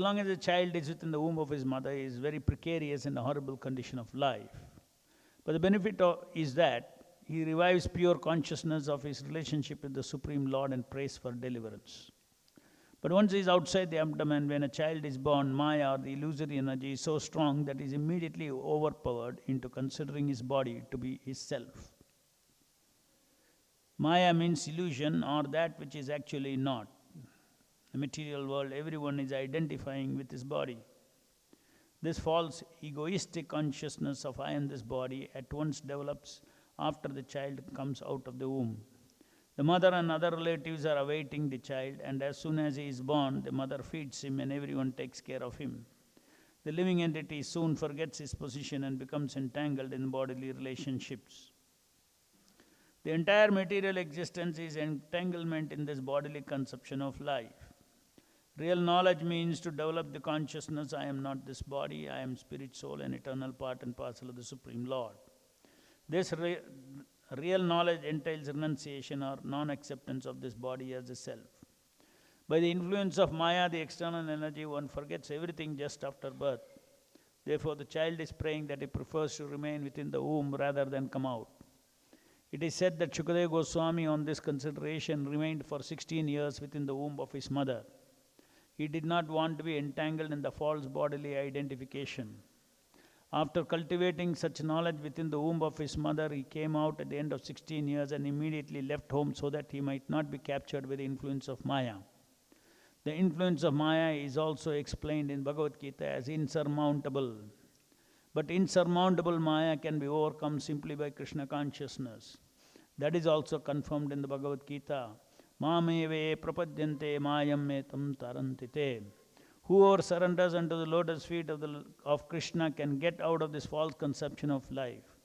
long as a child is within the womb of his mother, he is very precarious and a horrible condition of life. But the benefit is that he revives pure consciousness of his relationship with the Supreme Lord and prays for deliverance. But once he is outside the abdomen, when a child is born, Maya or the illusory energy is so strong that he is immediately overpowered into considering his body to be his self. Maya means illusion or that which is actually not. The material world, everyone is identifying with his body. This false egoistic consciousness of I am this body at once develops after the child comes out of the womb. The mother and other relatives are awaiting the child, and as soon as he is born, the mother feeds him and everyone takes care of him. The living entity soon forgets his position and becomes entangled in bodily relationships. The entire material existence is entanglement in this bodily conception of life. Real knowledge means to develop the consciousness I am not this body, I am spirit, soul, and eternal part and parcel of the Supreme Lord. This real knowledge entails renunciation or non-acceptance of this body as a self. By the influence of Maya, the external energy, one forgets everything just after birth. Therefore, the child is praying that he prefers to remain within the womb rather than come out. It is said that Shukadeva Goswami on this consideration remained for 16 years within the womb of his mother. He did not want to be entangled in the false bodily identification. After cultivating such knowledge within the womb of his mother, he came out at the end of 16 years and immediately left home so that he might not be captured by the influence of Maya. The influence of Maya is also explained in Bhagavad Gita as insurmountable. But insurmountable Maya can be overcome simply by Krishna consciousness. That is also confirmed in the Bhagavad Gita. Mameve prapadyante mayam metam tarantite. Whoever surrenders unto the lotus feet of Krishna can get out of this false conception of life.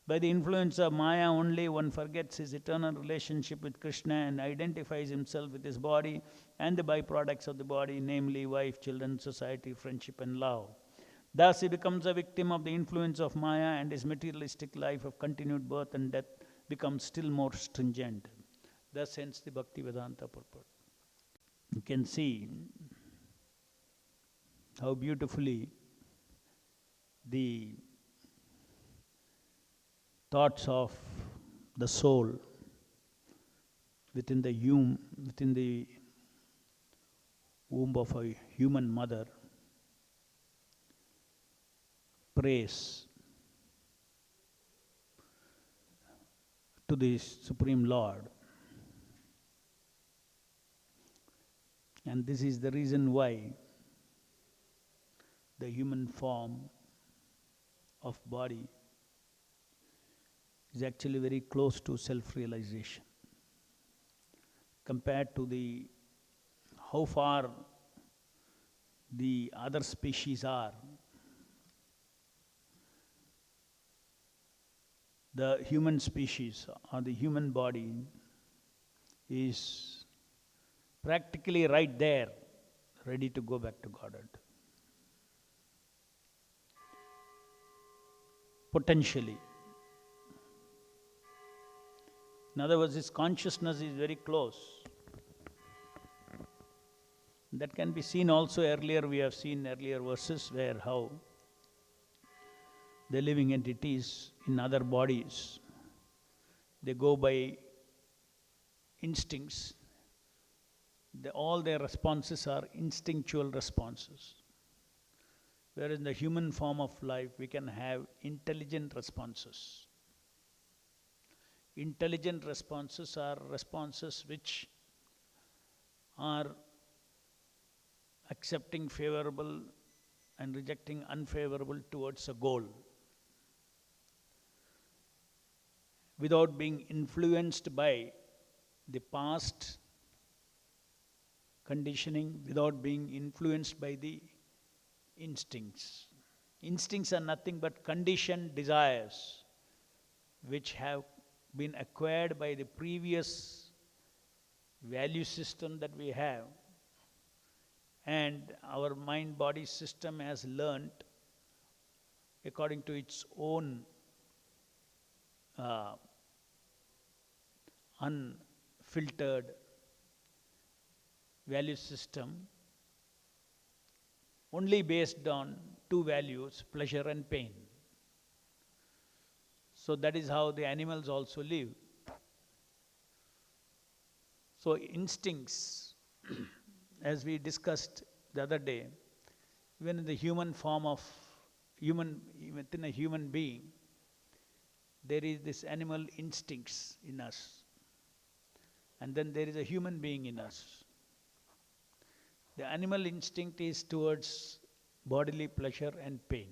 By the influence of Maya only, one forgets his eternal relationship with Krishna and identifies himself with his body and the byproducts of the body, namely wife, children, society, friendship, and love. Thus he becomes a victim of the influence of Maya, and his materialistic life of continued birth and death becomes still more stringent. Thus ends the Bhaktivedanta purport. You can see how beautifully the thoughts of the soul within the womb of a human mother prays to the Supreme Lord. And this is the reason why the human form of body is actually very close to self-realization compared to how far the other species are. The human species or the human body is practically right there, ready to go back to Godhead. Potentially. In other words, his consciousness is very close. That can be seen also earlier. We have seen earlier verses where how the living entities in other bodies, they go by instincts. All their responses are instinctual responses. Whereas in the human form of life, we can have intelligent responses. Intelligent responses are responses which are accepting favorable and rejecting unfavorable towards a goal, without being influenced by the past conditioning, without being influenced by the instincts. Instincts are nothing but conditioned desires which have been acquired by the previous value system that we have, and our mind-body system has learnt according to its own unfiltered value system only based on two values, pleasure and pain. So that is how the animals also live. So instincts, as we discussed the other day, even in the human form of within a human being, there is this animal instincts in us. And then there is a human being in us. The animal instinct is towards bodily pleasure and pain.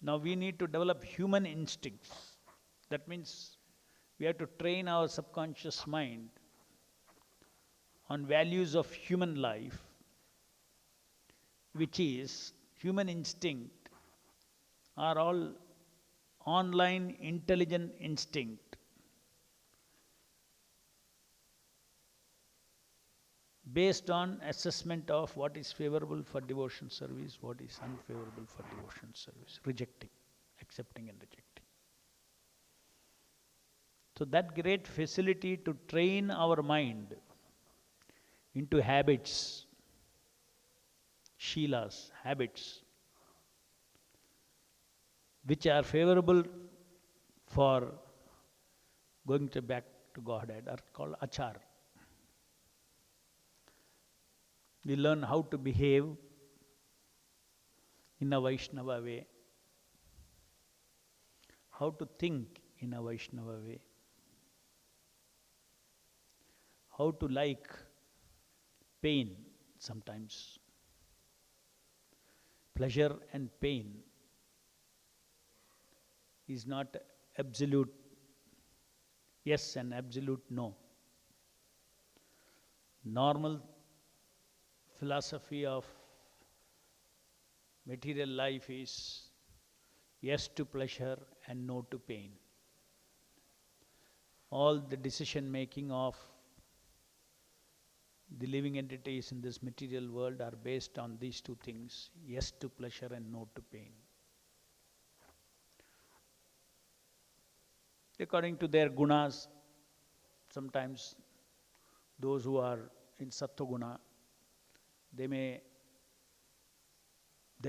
Now we need to develop human instincts. That means we have to train our subconscious mind on values of human life, which is human instinct are all online intelligent instinct based on assessment of what is favorable for devotion service, what is unfavorable for devotion service, rejecting, accepting and rejecting. So that great facility to train our mind into habits, Sheelas, habits, which are favorable for going back to Godhead, are called achar. We learn how to behave in a Vaishnava way, how to think in a Vaishnava way, how to like pain sometimes. Pleasure and pain is not absolute yes and absolute no. Normal philosophy of material life is yes to pleasure and no to pain. All the decision making of the living entities in this material world are based on these two things, yes to pleasure and no to pain. According to their gunas, sometimes those who are in sattva guna, their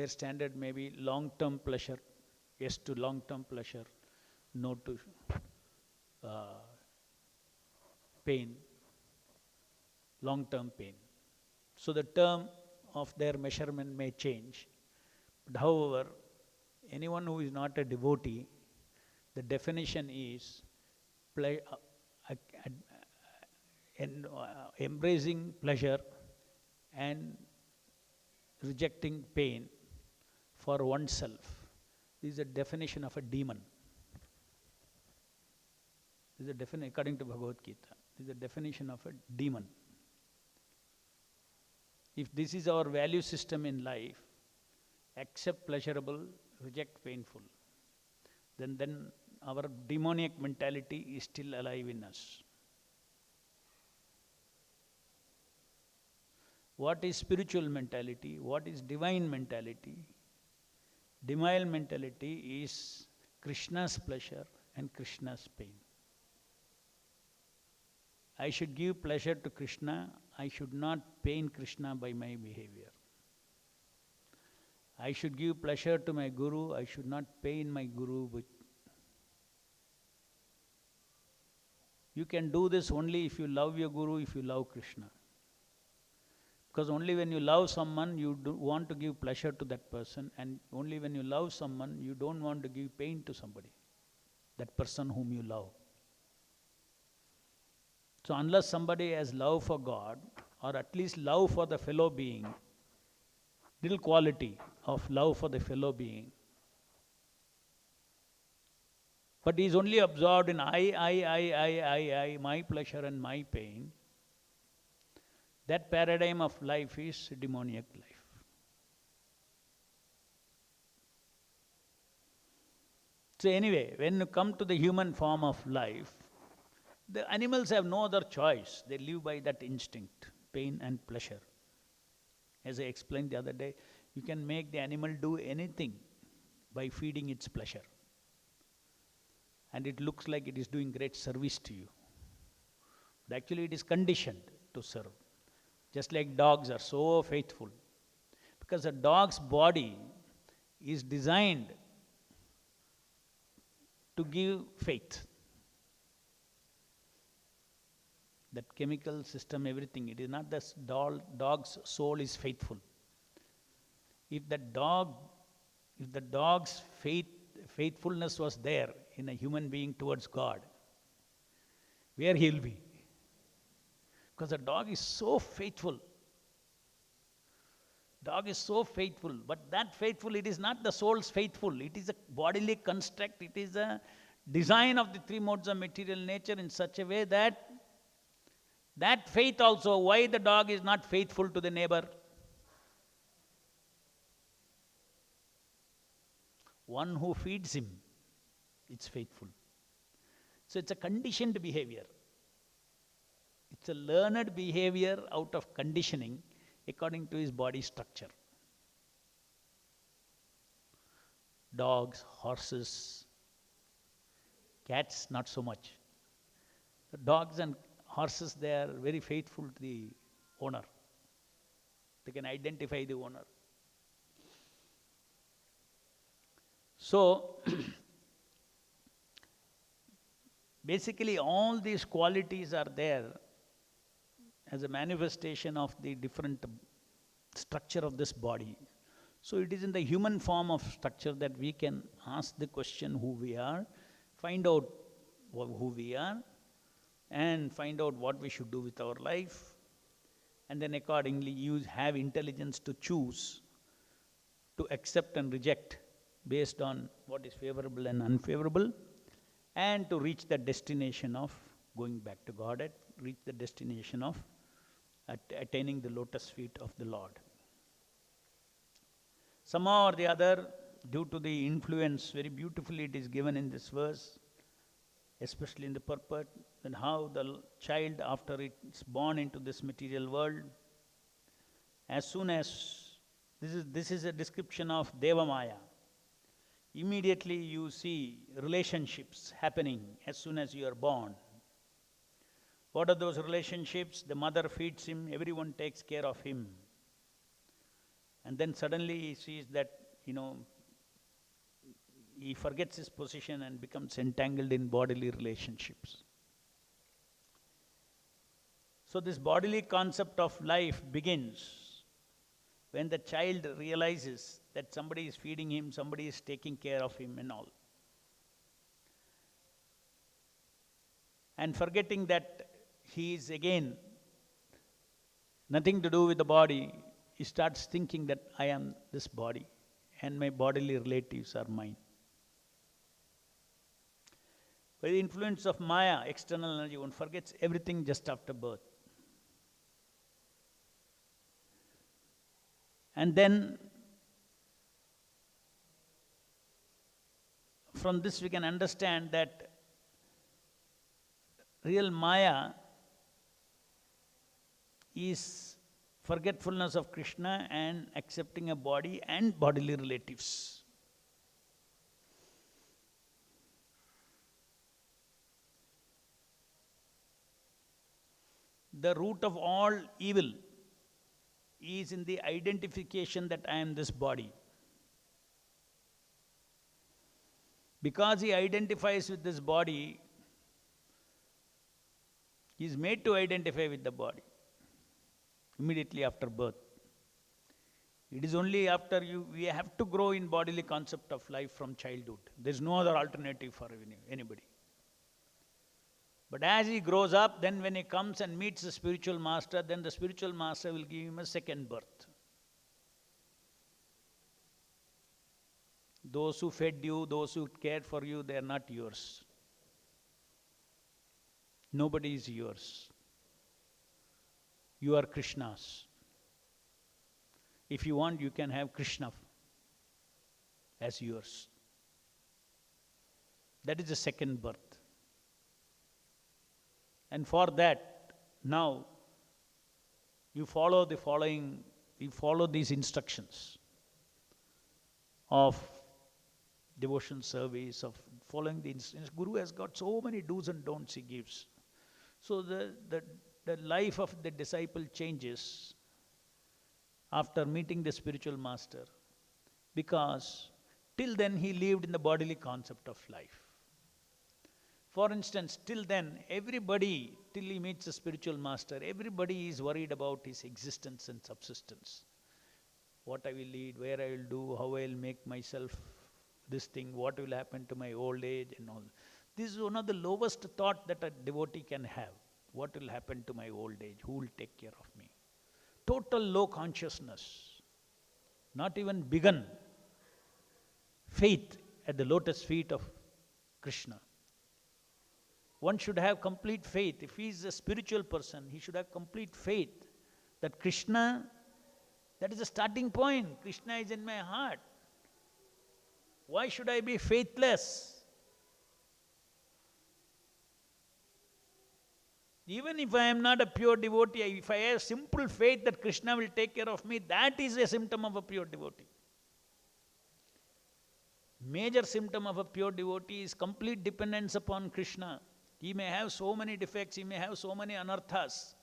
standard may be long-term pleasure, yes to long-term pleasure, no to pain, long-term pain. So the term of their measurement may change. But however, anyone who is not a devotee, the definition is embracing pleasure and rejecting pain for oneself. This is a definition of a demon. This is a definition, according to Bhagavad Gita, this is a definition of a demon. If this is our value system in life, accept pleasurable, reject painful, then our demoniac mentality is still alive in us. What is spiritual mentality? What is divine mentality? Divine mentality is Krishna's pleasure and Krishna's pain. I should give pleasure to Krishna. I should not pain Krishna by my behavior. I should give pleasure to my Guru. I should not pain my Guru with. You can do this only if you love your Guru, if you love Krishna. Because only when you love someone, you want to give pleasure to that person, and only when you love someone, you don't want to give pain to somebody, that person whom you love. So unless somebody has love for God, or at least love for the fellow being, little quality of love for the fellow being, but he is only absorbed in I, my pleasure and my pain, that paradigm of life is demoniac life. So anyway, when you come to the human form of life, the animals have no other choice. They live by that instinct, pain and pleasure. As I explained the other day, you can make the animal do anything by feeding its pleasure. And it looks like it is doing great service to you. But actually it is conditioned to serve. Just like dogs are so faithful. Because a dog's body is designed to give faith. That chemical system, everything, it is not the dog's soul is faithful. If the dog's faithfulness was there in a human being towards God, where he'll be? Because the dog is so faithful. Dog is so faithful, but that faithful, it is not the soul's faithful. It is a bodily construct. It is a design of the three modes of material nature in such a way that faith also, why the dog is not faithful to the neighbor? One who feeds him, it's faithful. So it's a conditioned behavior. It's a learned behavior out of conditioning according to his body structure. Dogs, horses, cats, not so much. The dogs and horses, they are very faithful to the owner. They can identify the owner. So, basically all these qualities are there as a manifestation of the different structure of this body. So it is in the human form of structure that we can ask the question who we are, find out who we are, and find out what we should do with our life, and then accordingly have intelligence to choose, to accept and reject based on what is favorable and unfavorable, and to reach the destination of going back to God, reach the destination of attaining the lotus feet of the Lord. Somehow or the other, due to the influence, very beautifully it is given in this verse, especially in the purport, and how the child, after it's born into this material world, as soon as, this is a description of Deva Maya, immediately you see relationships happening as soon as you are born. What are those relationships? The mother feeds him, everyone takes care of him. And then suddenly he sees that, he forgets his position and becomes entangled in bodily relationships. So this bodily concept of life begins when the child realizes that somebody is feeding him, somebody is taking care of him and all. And forgetting that he is again nothing to do with the body, he starts thinking that I am this body and my bodily relatives are mine. By the influence of Maya, external energy, one forgets everything just after birth. And then from this we can understand that real Maya is forgetfulness of Krishna and accepting a body and bodily relatives. The root of all evil is in the identification that I am this body. Because he identifies with this body, he is made to identify with the body immediately after birth. It is only after we have to grow in bodily concept of life from childhood. There is no other alternative for anybody. But as he grows up, then when he comes and meets the spiritual master, then the spiritual master will give him a second birth. Those who fed you, those who cared for you, they are not yours. Nobody is yours. You are Krishna's. If you want, you can have Krishna as yours. That is the second birth. And for that, now, you follow these instructions of devotion service, of following the instructions. Guru has got so many do's and don'ts he gives. So the the life of the disciple changes after meeting the spiritual master, because till then he lived in the bodily concept of life. For instance, till then, everybody, till he meets a spiritual master, everybody is worried about his existence and subsistence. What I will eat, where I will do, how I will make myself this thing, what will happen to my old age and all. This is one of the lowest thought that a devotee can have. What will happen to my old age? Who will take care of me? Total low consciousness. Not even begun faith at the lotus feet of Krishna. One should have complete faith. If he is a spiritual person, he should have complete faith that Krishna, that is the starting point. Krishna is in my heart. Why should I be faithless? Even if I am not a pure devotee, if I have simple faith that Krishna will take care of me, that is a symptom of a pure devotee. Major symptom of a pure devotee is complete dependence upon Krishna. He may have so many defects, he may have so many anarthas.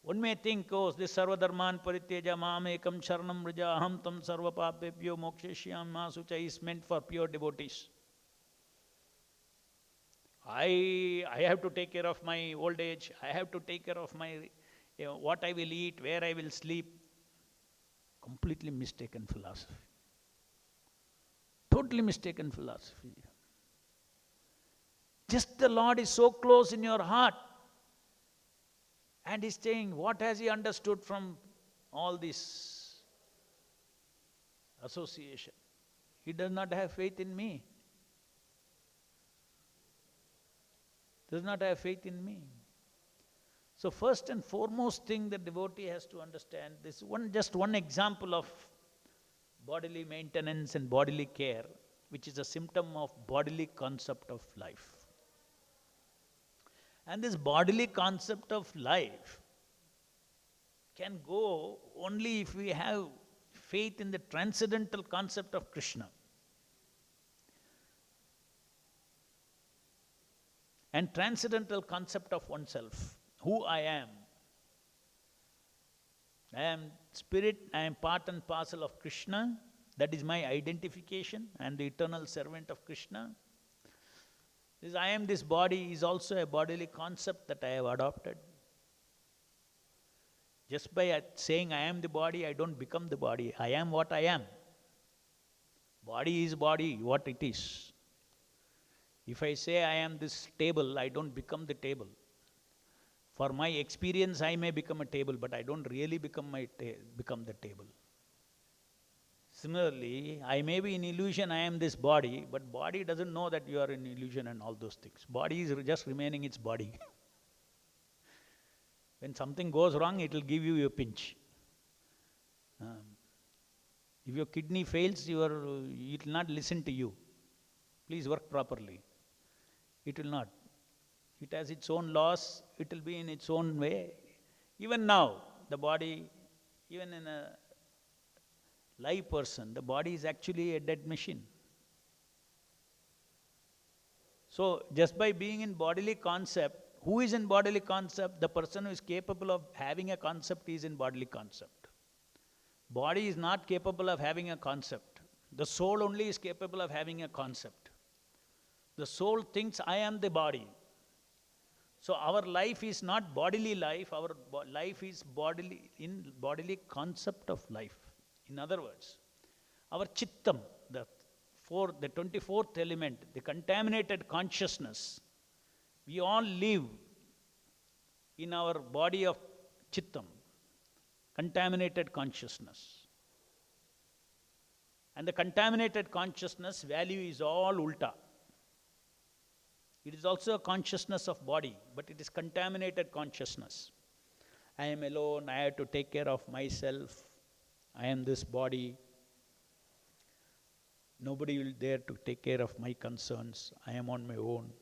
One may think, oh, this sarvadharman parityaja maam ekam sharanam vraja aham tam sarva papebhyo moksheshyam masucha is meant for pure devotees. I have to take care of my old age, I have to take care of my what I will eat, where I will sleep. Completely mistaken philosophy. Totally mistaken philosophy. Just the Lord is so close in your heart. And he's saying, what has he understood from all this association? He does not have faith in me. Does not have faith in me. So first and foremost thing the devotee has to understand, this just one example of bodily maintenance and bodily care, which is a symptom of bodily concept of life. And this bodily concept of life can go only if we have faith in the transcendental concept of Krishna. And transcendental concept of oneself, who I am. I am spirit, I am part and parcel of Krishna. That is my identification. I am the eternal servant of Krishna. This I am this body is also a bodily concept that I have adopted. Just by saying I am the body, I don't become the body. I am what I am. Body is body, what it is. If I say I am this table, I don't become the table. For my experience, I may become a table, but I don't really become the table. Similarly, I may be in illusion, I am this body, but body doesn't know that you are in illusion and all those things. Body is just remaining its body. When something goes wrong, it will give you a pinch. If your kidney fails, it will not listen to you. Please work properly. It will not. It has its own laws, it will be in its own way. Even now, the body, even in a live person, the body is actually a dead machine. So, just by being in bodily concept, who is in bodily concept? The person who is capable of having a concept is in bodily concept. Body is not capable of having a concept. The soul only is capable of having a concept. The soul thinks, I am the body. So our life is not bodily life, our life is bodily concept of life. In other words, our chittam, the 24th element, the contaminated consciousness, we all live in our body of chittam, contaminated consciousness. And the contaminated consciousness value is all ulta. It is also a consciousness of body, but it is contaminated consciousness. I am alone, I have to take care of myself, I am this body. Nobody will dare to take care of my concerns, I am on my own.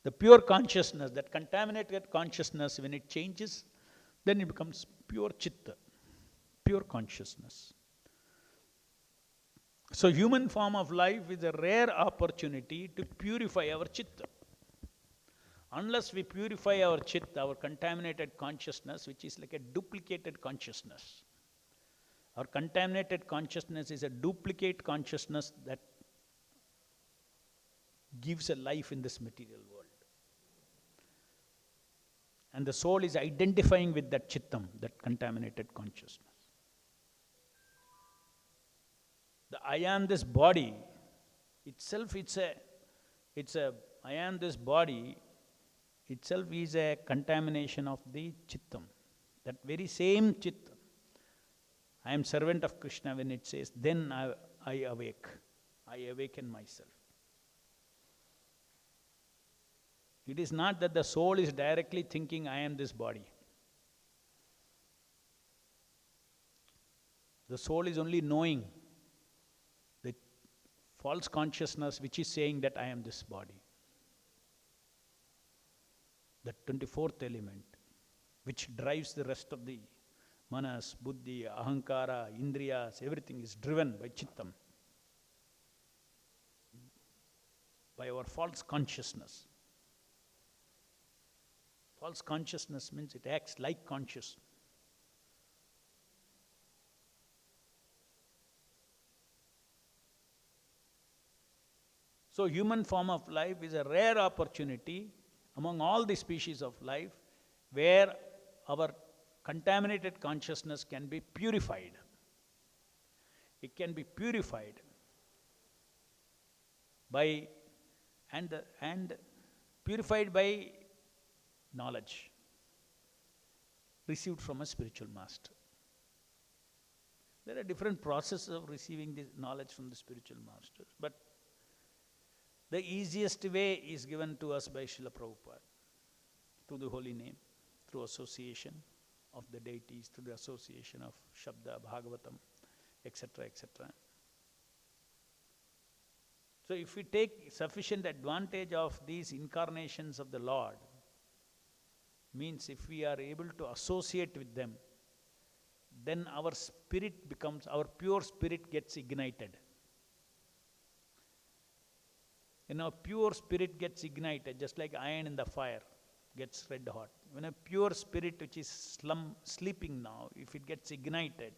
The pure consciousness, that contaminated consciousness, when it changes, then it becomes pure chitta, pure consciousness. So human form of life is a rare opportunity to purify our chitta. Unless we purify our chit, our contaminated consciousness, which is like a duplicated consciousness. Our contaminated consciousness is a duplicate consciousness that gives a life in this material world. And the soul is identifying with that chittam, that contaminated consciousness. The I am this body itself, I am this body itself is a contamination of the chittam. That very same chittam. I am servant of Krishna when it says, then I awake. I awaken myself. It is not that the soul is directly thinking, I am this body. The soul is only knowing the false consciousness which is saying that I am this body. The 24th element, which drives the rest of the manas, buddhi, ahankara, indriyas, everything is driven by chittam, by our false consciousness. False consciousness means it acts like conscious. So human form of life is a rare opportunity among all the species of life where our contaminated consciousness can be purified. It can be purified by and purified by knowledge received from a spiritual master. There are different processes of receiving this knowledge from the spiritual masters, but the easiest way is given to us by Srila Prabhupada, through the holy name, through association of the deities, through the association of Shabda, Bhagavatam, etc., etc. So if we take sufficient advantage of these incarnations of the Lord, means if we are able to associate with them, then our spirit becomes, our pure spirit gets ignited. Pure spirit gets ignited, just like iron in the fire gets red hot. When a pure spirit which is sleeping now, if it gets ignited,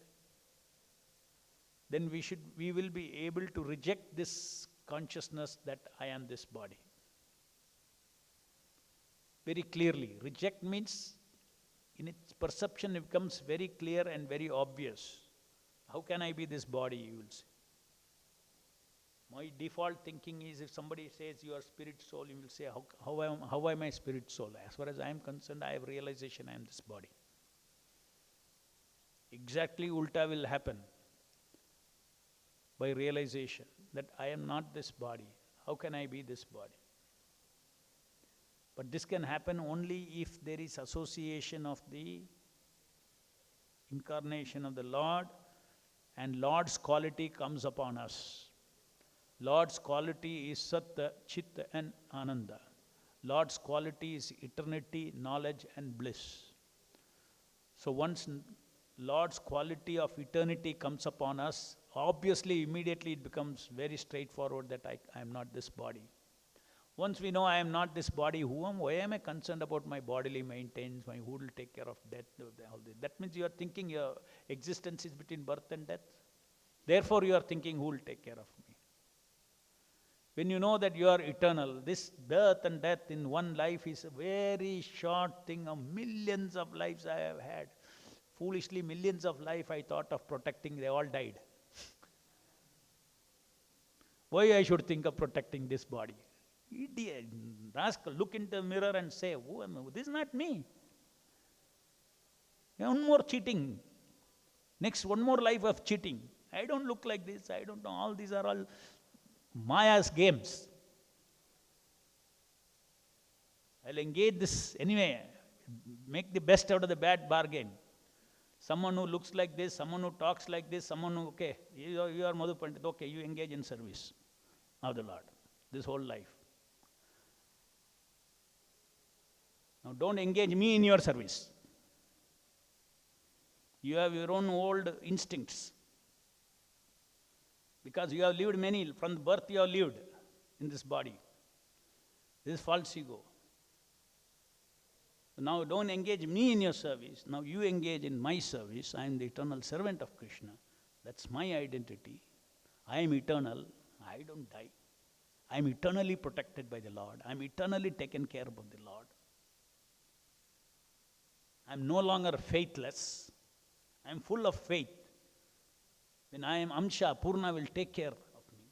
then we will be able to reject this consciousness that I am this body. Very clearly. Reject means, in its perception, it becomes very clear and very obvious. How can I be this body, you will say. My default thinking is, if somebody says you are spirit soul, you will say, how am I spirit soul? As far as I am concerned, I have realization I am this body. Exactly ulta will happen by realization that I am not this body. How can I be this body? But this can happen only if there is association of the incarnation of the Lord, and Lord's quality comes upon us. Lord's quality is Sat, Chit and Ananda. Lord's quality is eternity, knowledge and bliss. So once Lord's quality of eternity comes upon us, obviously immediately it becomes very straightforward that I am not this body. Once we know I am not this body, why am I concerned about my bodily maintenance, who will take care of death, all this? That means you are thinking your existence is between birth and death. Therefore you are thinking, who will take care of me? When you know that you are eternal, this birth and death in one life is a very short thing of millions of lives I have had. Foolishly, millions of life I thought of protecting, they all died. Why I should think of protecting this body? Idiot, rascal, look into the mirror and say, who am I? This is not me. One more cheating. Next, one more life of cheating. I don't look like this, I don't know. All these are all Maya's games. I'll engage this anyway. Make the best out of the bad bargain. Someone who looks like this, someone who talks like this, someone who, okay, you are Madhu Pandit, okay, you engage in service of the Lord this whole life. Now don't engage me in your service. You have your own old instincts. Because you have lived many, from birth you have lived in this body. This is false ego. Now don't engage me in your service. Now you engage in my service. I am the eternal servant of Krishna. That's my identity. I am eternal. I don't die. I am eternally protected by the Lord. I am eternally taken care of by the Lord. I am no longer faithless. I am full of faith. When I am Amsha, Purna will take care of me.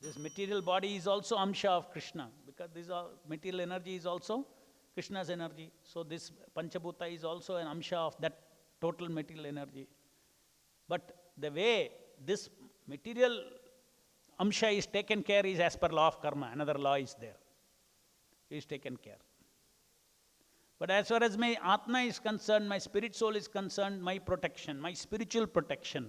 This material body is also Amsha of Krishna, because this material energy is also Krishna's energy. So this Panchabhuta is also an Amsha of that total material energy. But the way this material Amsha is taken care is as per law of karma. Another law is there. It is taken care. But as far as my Atma is concerned, my spirit soul is concerned, my protection, my spiritual protection,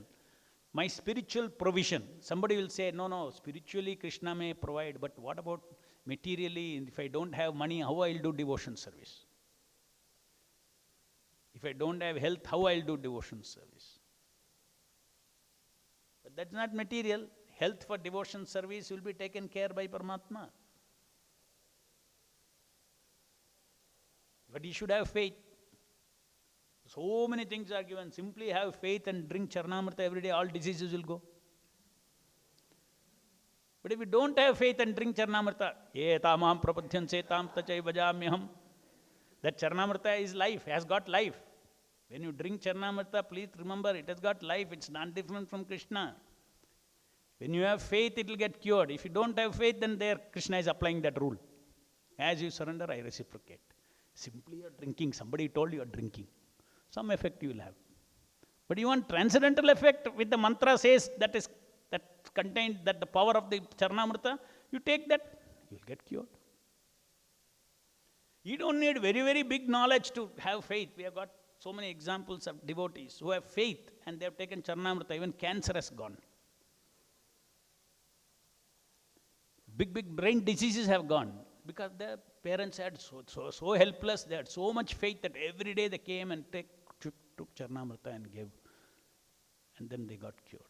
my spiritual provision. Somebody will say, no, spiritually Krishna may provide, but what about materially? If I don't have money, how I'll do devotion service? If I don't have health, how I'll do devotion service? But that's not material. Health for devotion service will be taken care by Paramatma. But you should have faith. So many things are given. Simply have faith and drink Charnamrita every day, all diseases will go. But if you don't have faith and drink Charnamrita, etamam prapadhyanse tam tachai vajamyaham. That Charnamrita is life, has got life. When you drink Charnamrita, please remember, it has got life. It's not different from Krishna. When you have faith, it will get cured. If you don't have faith, then there Krishna is applying that rule. As you surrender, I reciprocate. Simply you are drinking. Somebody told you are drinking. Some effect you will have. But you want transcendental effect, with the mantra says that contained, that the power of the Charnamrita, you take that, you will get cured. You don't need very, very big knowledge to have faith. We have got so many examples of devotees who have faith and they have taken Charnamrita, even cancer has gone. Big brain diseases have gone because their parents had so helpless, they had so much faith that every day they came and took Charnamrita and gave, and then they got cured.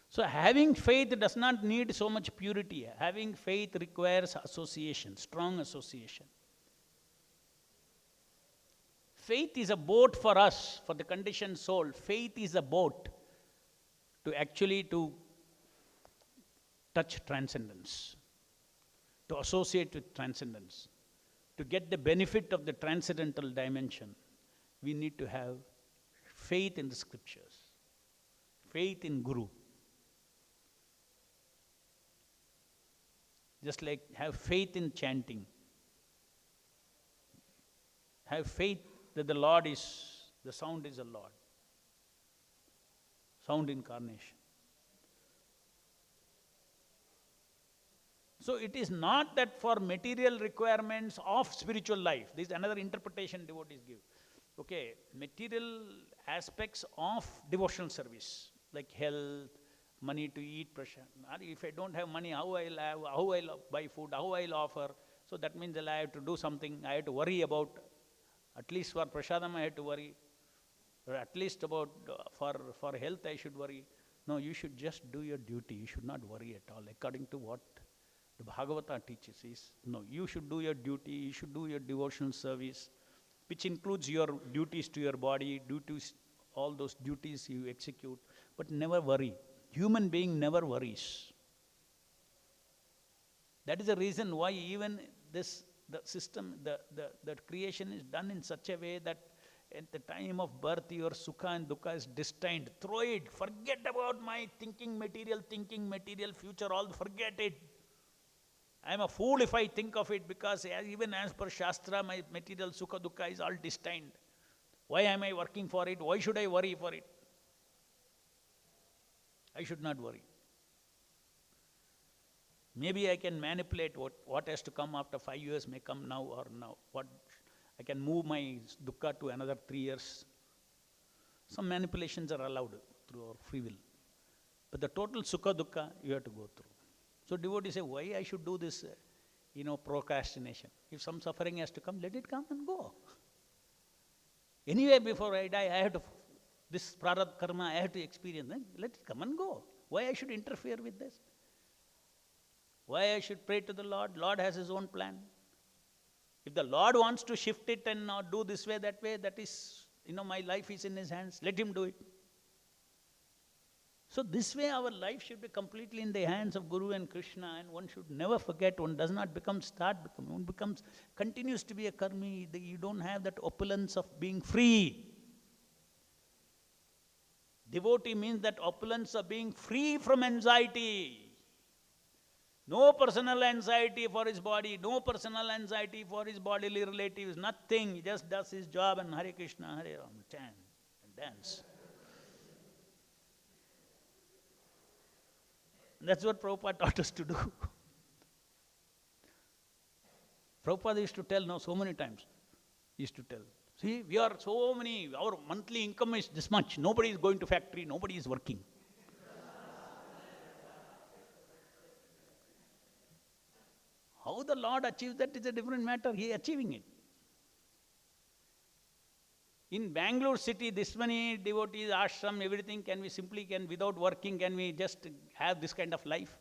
So having faith does not need so much purity. Having faith requires association, strong association. Faith is a boat for us, for the conditioned soul. Faith is a boat to touch transcendence, to associate with transcendence. To get the benefit of the transcendental dimension, we need to have faith in the scriptures, faith in Guru. Just like have faith in chanting. Have faith that the sound is a Lord. Sound incarnation. So it is not that for material requirements of spiritual life. This is another interpretation devotees give. Okay, material aspects of devotional service, like health, money to eat, pressure. If I don't have money, how I'll buy food, how I'll offer? So that means that I have to do something, I have to worry about, at least for prasadam I have to worry, or at least about for health I should worry. No, you should just do your duty, you should not worry at all. According to what the Bhagavata teaches is, no, you should do your duty, you should do your devotional service, which includes your duties to your body, all those duties you execute, but never worry. Human being never worries. That is the reason why even the system, the creation is done in such a way that at the time of birth your sukha and dukkha is destined. Throw it, forget about my thinking, material future, all forget it. I am a fool if I think of it, because even as per Shastra, my material sukha dukkha is all destined. Why am I working for it? Why should I worry for it? I should not worry. Maybe I can manipulate what has to come after 5 years may come now or now. I can move my dukkha to another 3 years. Some manipulations are allowed through our free will. But the total sukha dukkha you have to go through. So devotees say, why I should do this, procrastination? If some suffering has to come, let it come and go. Anyway, before I die, I have to, this prarabdha karma, I have to experience. Let it come and go. Why I should interfere with this? Why I should pray to the Lord? Lord has His own plan. If the Lord wants to shift it and not do this way, that is, my life is in His hands. Let Him do it. So this way our life should be completely in the hands of Guru and Krishna, and one should never forget, one does not one continues to be a karmi. You don't have that opulence of being free. Devotee means that opulence of being free from anxiety. No personal anxiety for his body, no personal anxiety for his bodily relatives, nothing. He just does his job and Hare Krishna, Hare Ram, chant and dance. That's what Prabhupada taught us to do. Prabhupada used to tell, so many times, he used to tell, see, we are so many, our monthly income is this much, nobody is going to factory, nobody is working. How the Lord achieves that is a different matter. He is achieving it. In Bangalore city, this many devotees, ashram, everything, without working, can we just have this kind of life?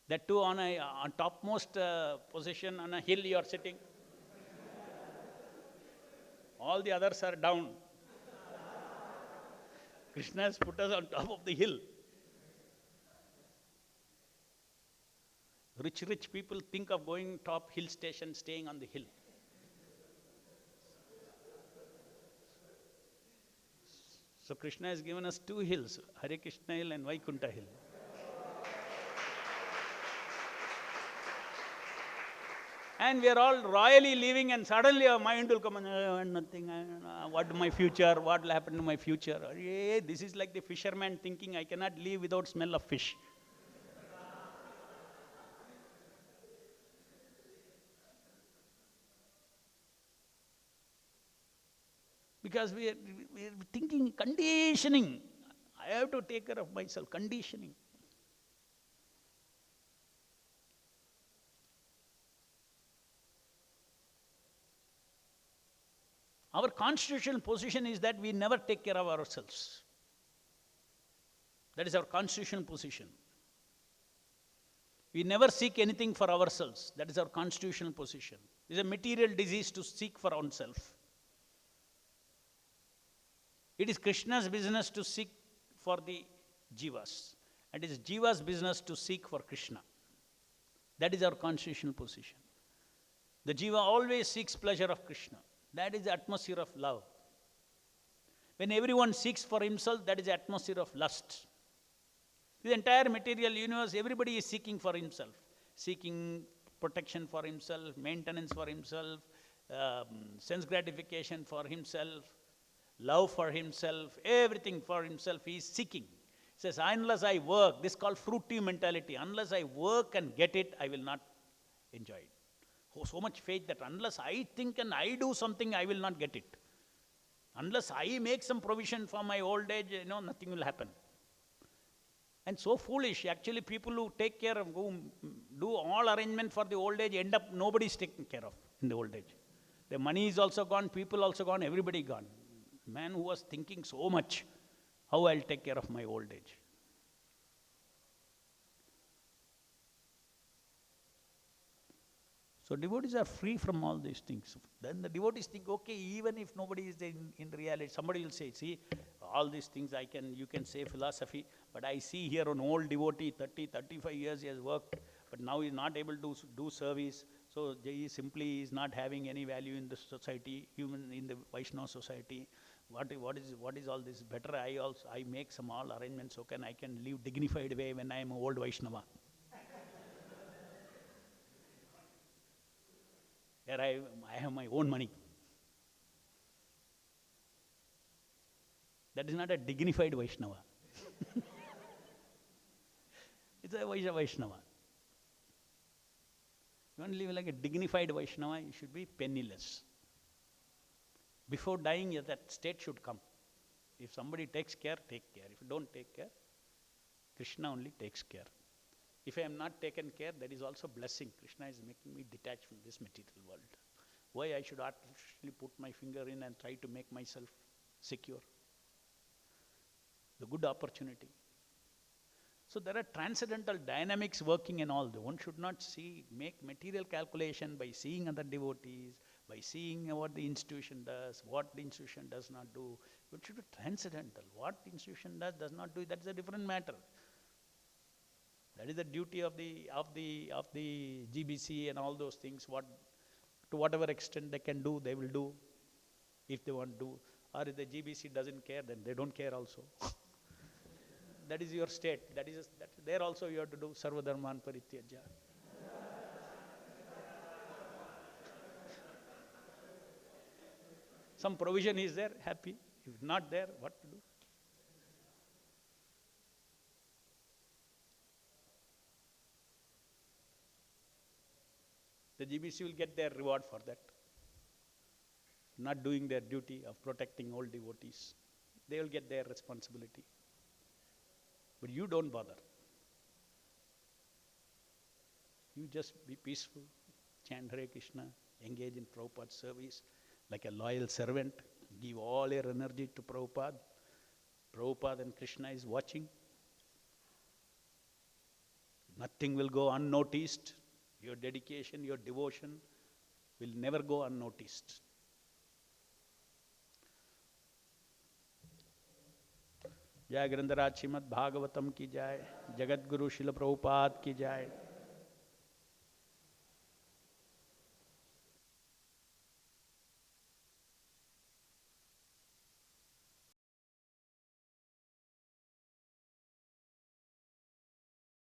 That too on topmost position on a hill you are sitting. All the others are down. Krishna has put us on top of the hill. Rich people think of going top hill station, staying on the hill. So Krishna has given us two hills, Hare Krishna hill and Vaikuntha hill. And we are all royally living, and suddenly our mind will come and nothing, what my future, what will happen to my future? This is like the fisherman thinking, I cannot live without smell of fish. Because we are thinking, conditioning. I have to take care of myself, conditioning. Our constitutional position is that we never take care of ourselves. That is our constitutional position. We never seek anything for ourselves. That is our constitutional position. It is a material disease to seek for oneself. It is Krishna's business to seek for the jivas. And it is jiva's business to seek for Krishna. That is our constitutional position. The jiva always seeks pleasure of Krishna. That is the atmosphere of love. When everyone seeks for himself, that is the atmosphere of lust. The entire material universe, everybody is seeking for himself. Seeking protection for himself, maintenance for himself, sense gratification for himself, love for himself, everything for himself he is seeking. He says, unless I work, this is called fruitive mentality. Unless I work and get it, I will not enjoy it. Oh, so much faith that unless I think and I do something, I will not get it. Unless I make some provision for my old age, nothing will happen. And so foolish. Actually, people who take care of, who do all arrangement for the old age, end up nobody is taken care of in the old age. The money is also gone, people also gone, everybody gone. Man who was thinking so much, how I'll take care of my old age. So devotees are free from all these things. Then the devotees think, okay, even if nobody is in reality, somebody will say, see, all these things you can say philosophy, but I see here an old devotee, 30, 35 years he has worked, but now he is not able to do service. So he simply is not having any value in the society, in the Vaishnava society. What is all this? Better I make some all arrangements so I can live dignified way when I am an old Vaishnava. Here I have my own money. That is not a dignified Vaishnava. It's a Vaishnava. You want to live like a dignified Vaishnava, you should be penniless. Before dying, that state should come. If somebody takes care, take care. If you don't take care, Krishna only takes care. If I am not taken care, that is also blessing. Krishna is making me detached from this material world. Why I should artificially put my finger in and try to make myself secure? The good opportunity. So there are transcendental dynamics working in all. One should not make material calculation by seeing other devotees, by seeing what the institution does, what the institution does not do. It should be transcendental. What the institution does not do, that's a different matter. That is the duty of the GBC and all those things. To whatever extent they can do, they will do, if they want to do. Or if the GBC doesn't care, then they don't care also. That is your state. There also you have to do Sarva Dharman Parityajya. Some provision is there, happy. If not there, what to do? The GBC will get their reward for that. Not doing their duty of protecting all devotees. They will get their responsibility. But you don't bother. You just be peaceful, chant Hare Krishna, engage in Prabhupada's service like a loyal servant, give all your energy to Prabhupada. Prabhupada and Krishna is watching. Nothing will go unnoticed. Your dedication, your devotion will never go unnoticed. जय ग्रंथराज श्रीमद् भागवतम की जय, जगत गुरु शिल प्रभुपाद की जय.